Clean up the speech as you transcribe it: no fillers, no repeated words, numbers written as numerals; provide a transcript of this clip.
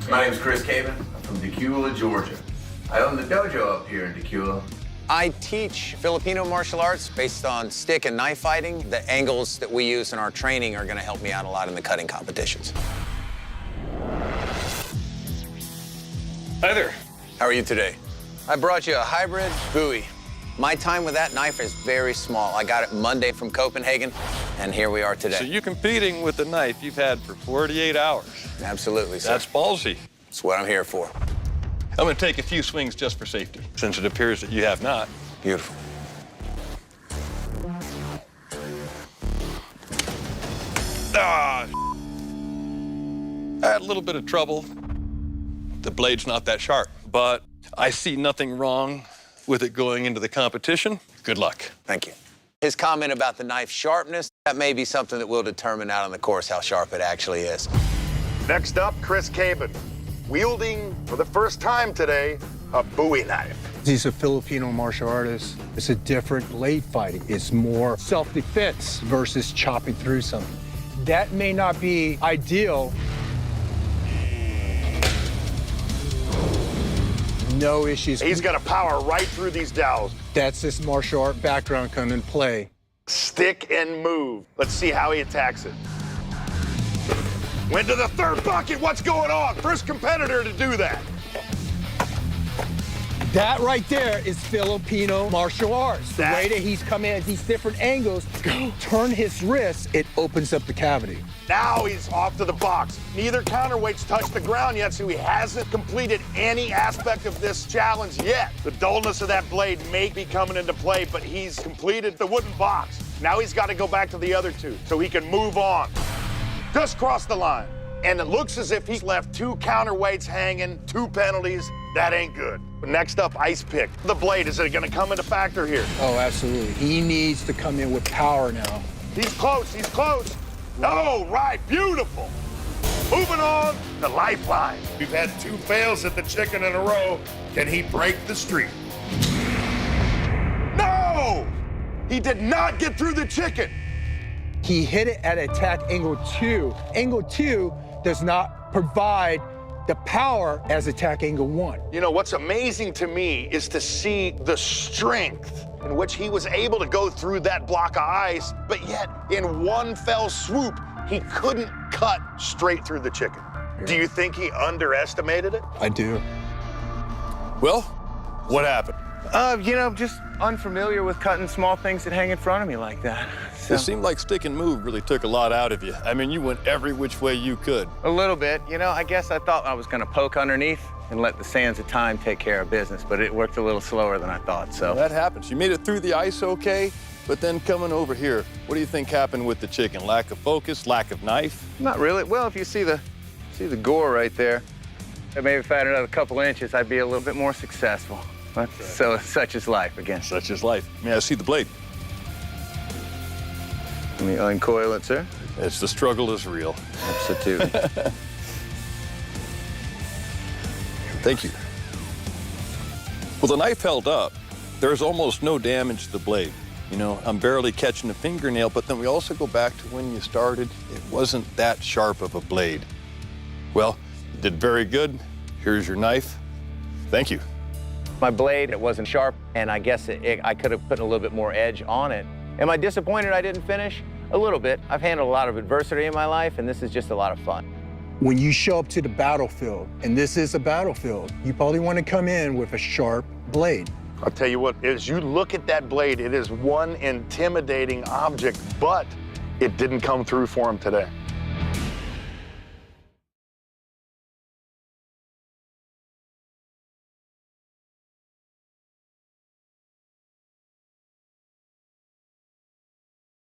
My name's Chris Caven. I'm from Tequila, Georgia. I own the dojo up here in Tequila. I teach Filipino martial arts based on stick and knife fighting. The angles that we use in our training are gonna help me out a lot in the cutting competitions. Hi there. How are you today? I brought you a hybrid buoy. My time with that knife is very small. I got it Monday from Copenhagen, and here we are today. So you're competing with the knife you've had for 48 hours. Absolutely, sir. That's ballsy. That's what I'm here for. I'm gonna take a few swings just for safety, since it appears that you have not. Beautiful. Ah, I had a little bit of trouble. The blade's not that sharp, but I see nothing wrong with it going into the competition. Good luck. Thank you. His comment about the knife sharpness, that may be something that we'll determine out on the course how sharp it actually is. Next up, Chris Caven, wielding for the first time today a Bowie knife. He's a Filipino martial artist. It's a different blade fighting. It's more self-defense versus chopping through something. That may not be ideal. No issues. He's got to power right through these dowels. That's this martial art background come in play. Stick and move. Let's see how he attacks it. Went to the third bucket. What's going on? First competitor to do that. That right there is Filipino martial arts. The That- way that he's coming at these different angles, turn his wrist, it opens up the cavity. Now he's off to the box. Neither counterweight's touched the ground yet, so he hasn't completed any aspect of this challenge yet. The dullness of that blade may be coming into play, but he's completed the wooden box. Now he's got to go back to the other two so he can move on. Just crossed the line. And it looks as if he's left two counterweights hanging, 2 penalties. That ain't good. Next up, ice pick. The blade, is it going to come into factor here? Oh, absolutely. He needs to come in with power now. He's close, he's close. Oh, right, beautiful. Moving on, the lifeline. We've had 2 fails at the chicken in a row. Can he break the streak? No! He did not get through the chicken. He hit it at attack angle 2. Angle 2 does not provide the power as attack angle 1. You know, what's amazing to me is to see the strength in which he was able to go through that block of ice, but yet in one fell swoop, he couldn't cut straight through the chicken. Do you think he underestimated it? I do. Well, what happened? You know, just unfamiliar with cutting small things that hang in front of me like that. So, It seemed like stick and move really took a lot out of you. I mean, you went every which way you could. a little bit. You know, I guess I thought I was going to poke underneath and let the sands of time take care of business, but it worked a little slower than I thought, so. That happens. You made it through the ice okay, but then coming over here, what do you think happened with the chicken? Lack of focus, lack of knife? Not really. Well, if you see the gore right there, maybe if I had another couple inches, I'd be a little bit more successful. But so such is life again. Such is life. May I see the blade? Let me uncoil it, sir. It's the struggle is real. Absolutely. Thank you. Well, the knife held up. There's almost no damage to the blade. You know, I'm barely catching a fingernail, but then we also go back to when you started. It wasn't that sharp of a blade. Well, you did very good. Here's your knife. Thank you. My blade, it wasn't sharp, and I guess I could have put a little bit more edge on it. Am I disappointed I didn't finish? A little bit. I've handled a lot of adversity in my life, and this is just a lot of fun. When you show up to the battlefield, and this is a battlefield, you probably want to come in with a sharp blade. I'll tell you what, as you look at that blade, it is one intimidating object, but it didn't come through for him today.